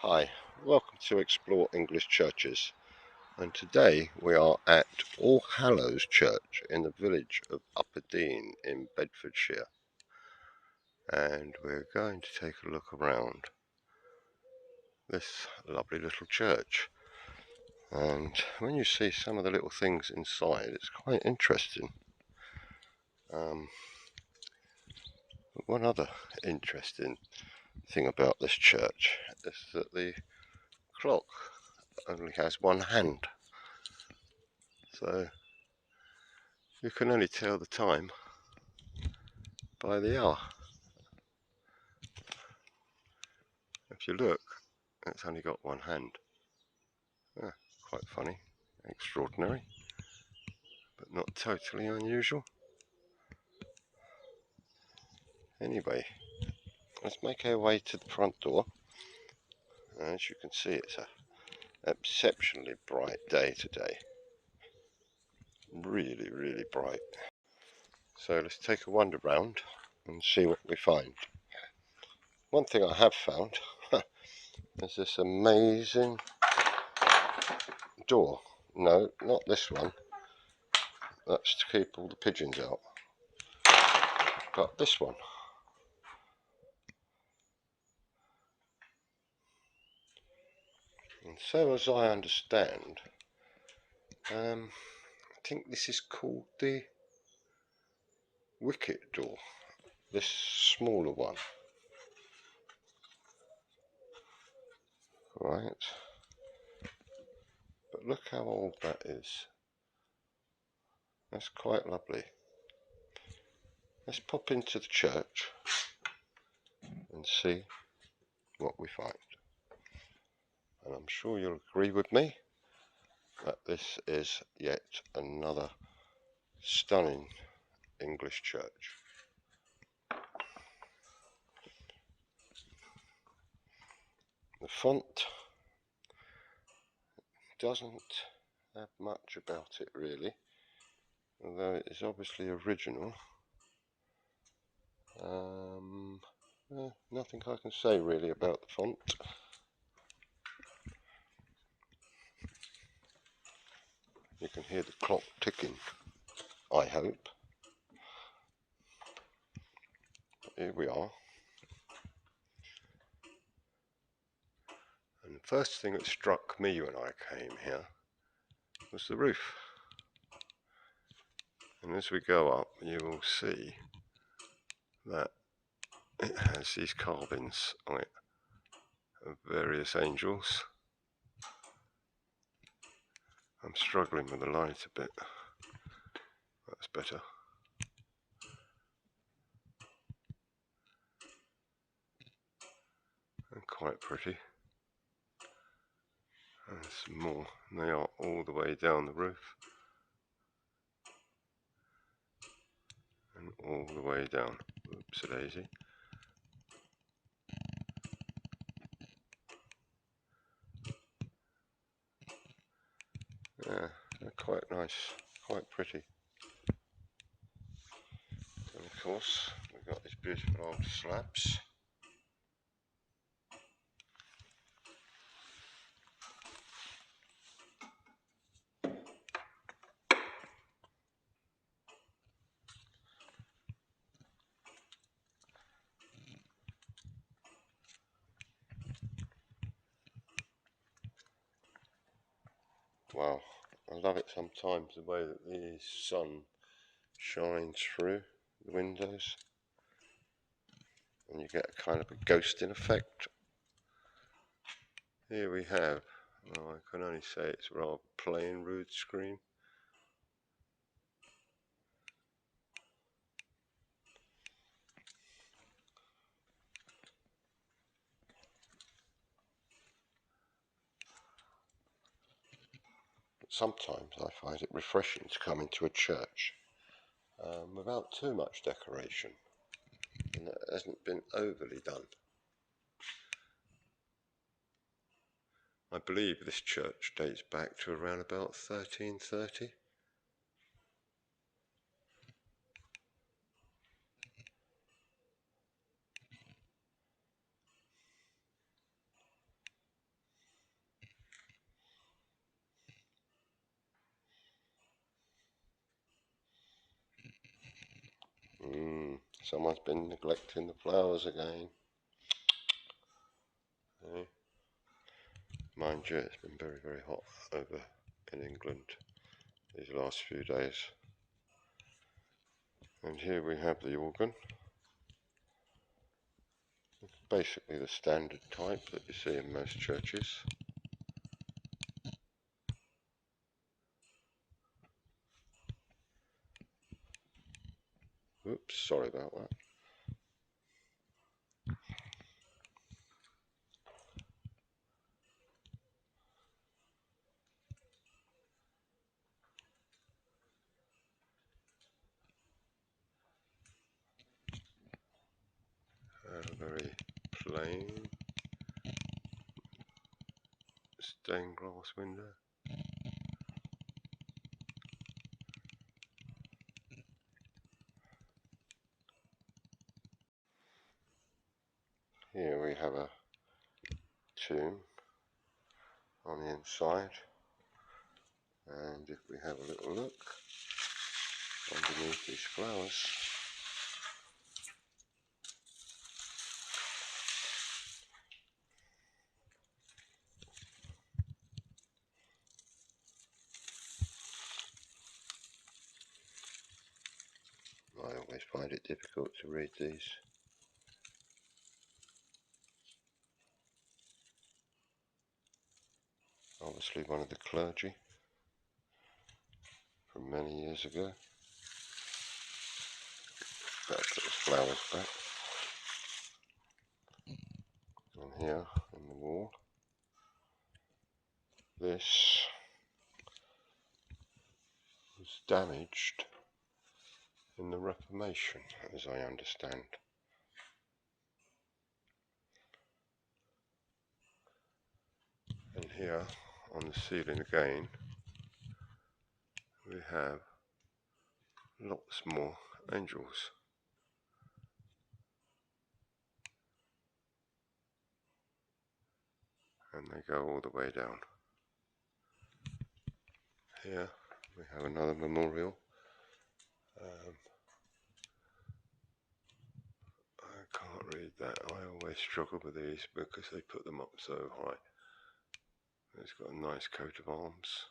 Hi, welcome to Explore English Churches, and today we are at All Hallows Church in the village of Upper Dene in Bedfordshire, and we're going to take a look around this lovely little church. And when you see some of the little things inside, it's quite interesting. One other interesting thing about this church is that the clock only has one hand, so you can only tell the time by the hour. If you look, it's only got one hand. Quite funny, extraordinary, but not totally unusual. Anyway, let's make our way to the front door. As you can see, it's an exceptionally bright day today. Really, really bright. So let's take a wander round and see what we find. One thing I have found is this amazing door. No, not this one. That's to keep all the pigeons out. But this one. And so as I understand, I think this is called the wicket door, this smaller one. Right, but look how old that is. That's quite lovely. Let's pop into the church and see what we find. And I'm sure you'll agree with me that this is yet another stunning English church. The font doesn't have much about it really, although it is obviously original. Nothing I can say really about the font. You can hear the clock ticking, I hope. But here we are. And the first thing that struck me when I came here was the roof. And as we go up, you will see that it has these carvings on it of various angels. I'm struggling with the light a bit. That's better. And quite pretty. And some more. And they are all the way down the roof. And all the way down. Oops-a-daisy. Yeah, they're quite nice, quite pretty. And of course, we've got these beautiful old slabs. Wow, I love it sometimes, the way that the sun shines through the windows and you get a kind of a ghosting effect. Here we have, well, I can only say it's rather plain rood screen. But sometimes I find it refreshing to come into a church without too much decoration, and that hasn't been overly done. I believe this church dates back to around about 1330. Someone's been neglecting the flowers again. Mind you, it's been very, very hot over in England these last few days. And here we have the organ. It's basically the standard type that you see in most churches. Oops, sorry about that. Very plain stained glass window. Here we have a tomb on the inside, and if we have a little look underneath these flowers, I always find it difficult to read these. Obviously one of the clergy from many years ago. Better put his flowers back. And here in the wall, this was damaged in the Reformation, as I understand. And here on the ceiling again, we have lots more angels. And they go all the way down. Here we have another memorial. I can't read that. I always struggle with these because they put them up so high. It's got a nice coat of arms.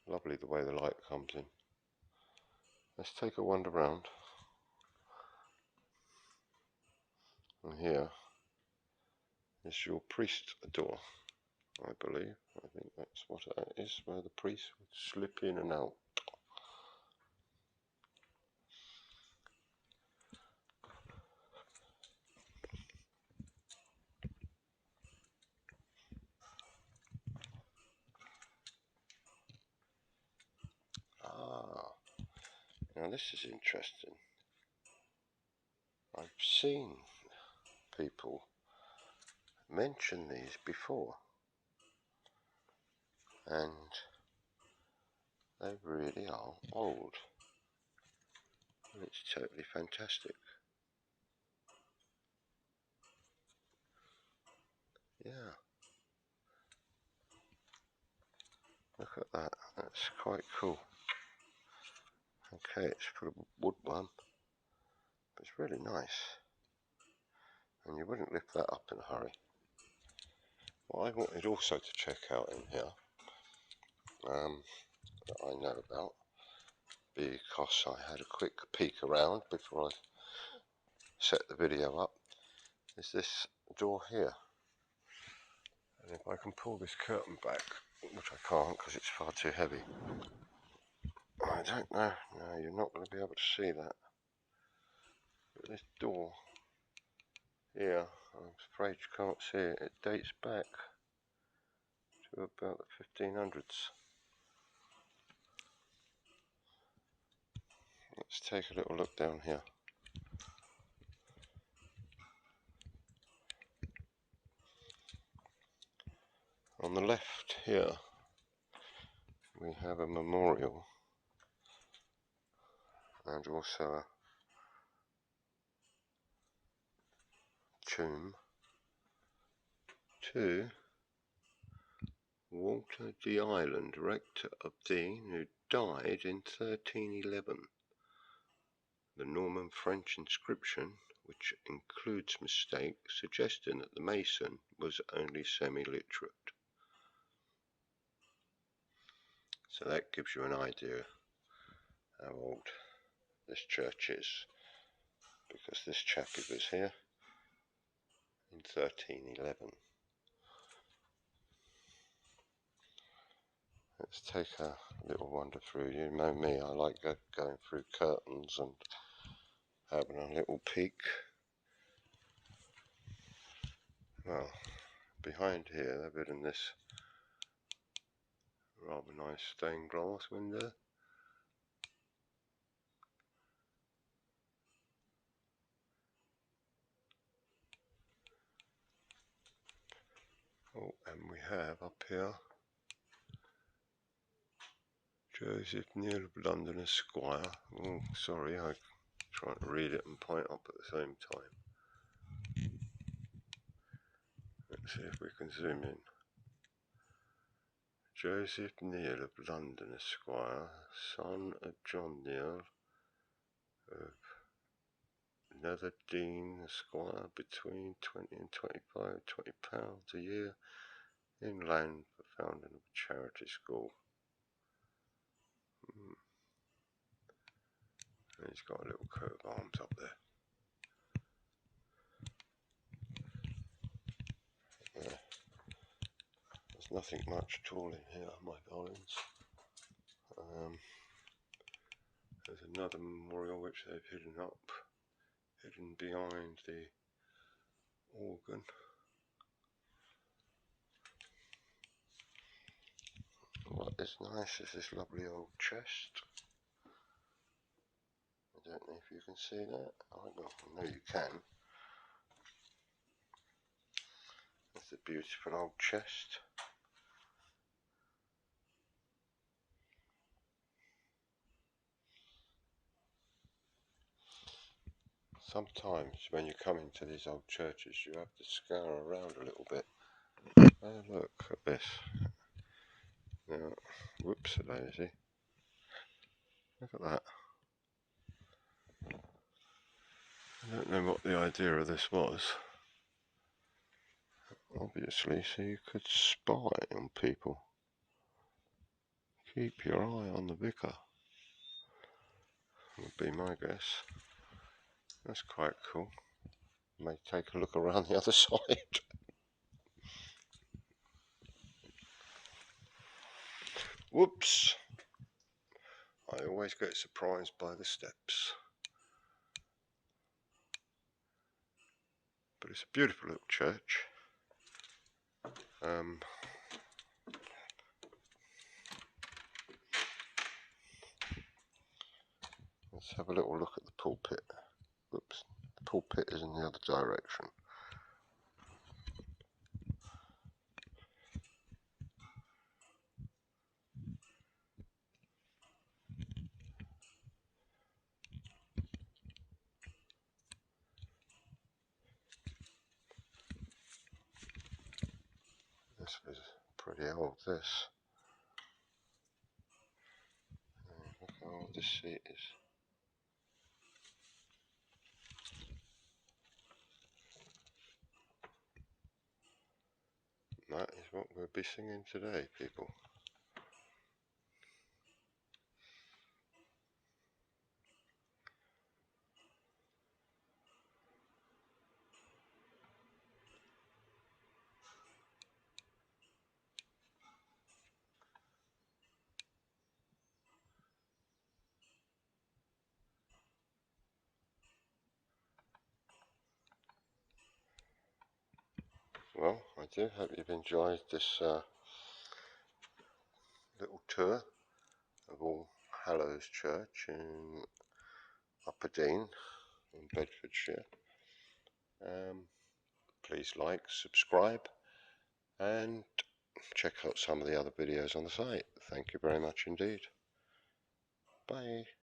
Lovely the way the light comes in. Let's take a wander round. And here is your priest door, I believe. I think that's what it is, where the priest would slip in and out. Now this is interesting. I've seen people mention these before, and they really are old. It's totally fantastic. Yeah. Look at that. That's quite cool. Okay, it's for a wood one, but it's really nice. And you wouldn't lift that up in a hurry. What I wanted also to check out in here, that I know about, because I had a quick peek around before I set the video up, is this door here. And if I can pull this curtain back, which I can't because it's far too heavy, I don't know, no, you're not going to be able to see that. But this door here, I'm afraid you can't see it, it dates back to about the 1500s. Let's take a little look down here. On the left here, we have a memorial and also a tomb to Walter de Island, rector of Dene, who died in 1311. The Norman French inscription, which includes mistakes, suggesting that the mason was only semi-literate. So that gives you an idea how old this church is, because this chappie was here in 1311. Let's take a little wander through. You know me, I like going through curtains and having a little peek. Well, behind here they're building this rather nice stained glass window. Oh, and we have up here Joseph Neal of London, Esquire. Oh, sorry, I'm trying to read it and point up at the same time. Let's see if we can zoom in. Joseph Neal of London, Esquire, son of John Neal of Nether Dene, Esquire, between 20 and 25, £20 a year in land for founding of a charity school. And he's got a little coat of arms up there. Yeah. There's nothing much at all in here, my darlings. There's another memorial which they've hidden behind the organ. What is nice is this lovely old chest. I don't know if you can see that. I know you can. It's a beautiful old chest. Sometimes when you come into these old churches you have to scour around a little bit. Oh, look at this. Now, whoops a daisy. Look at that. I don't know what the idea of this was. Obviously, so you could spy on people. Keep your eye on the vicar, would be my guess. That's quite cool. May take a look around the other side. Whoops! I always get surprised by the steps. But it's a beautiful little church. Let's have a little look at the pulpit. Whoops, the pulpit is in the other direction. This is pretty old, this. Look how old this seat is. That is what we'll be singing today, people. Well, I do hope you've enjoyed this little tour of All Hallows Church in Upper Dene in Bedfordshire. Please like, subscribe, and check out some of the other videos on the site. Thank you very much indeed. Bye.